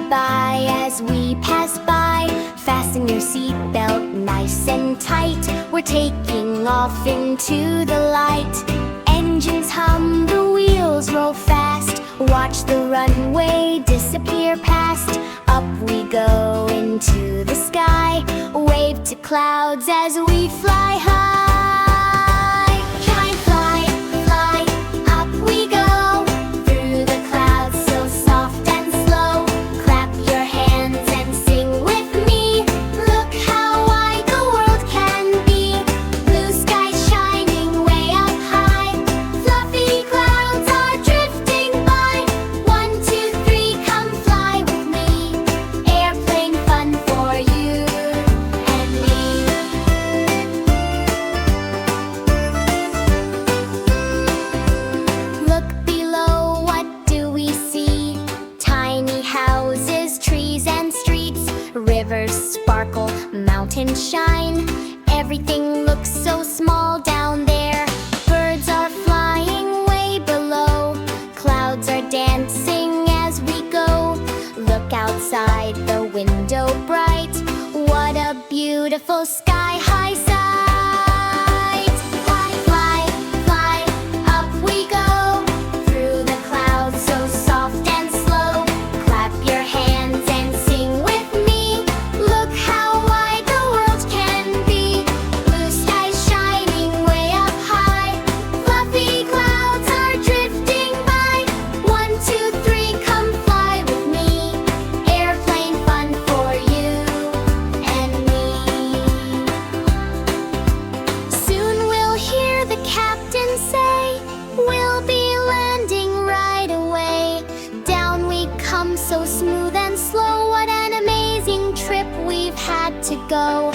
by as we pass by. Fasten your seatbelt nice and tight. We're taking off into the light. Engines hum, the wheels roll fast. Watch the runway disappear past. Up we go into the sky. Wave to clouds as we fly high. Try and fly, fly, up we go. Through the clouds so soft and slow. Clap your hands and sing with me. Look how wide the world can be. Blue sky shining way up high. Fluffy clouds are drifting by. 1, 2, 3, come fly with me. Airplane fun for you and me. Look below, what do we see? Tiny houses, trees and streets. Rivers sparkle, mountains shine. Everything looks so small down there. Birds are flying way below. Clouds are dancing as we go. Look outside the window bright. What a beautiful sky-high sight. Fly, fly, fly, up we go. Through the clouds so soft and slow. Clap your hands and sing with me. Look how wide the world can be. Blue skies shining way up high. Fluffy clouds are drifting by. 1, 2, 3, come fly with me. Airplane fun for you and me. Soon we'll hear the captain say, we'll be landing right away. Down we come so smooth and slow. What an amazing trip we've had to go.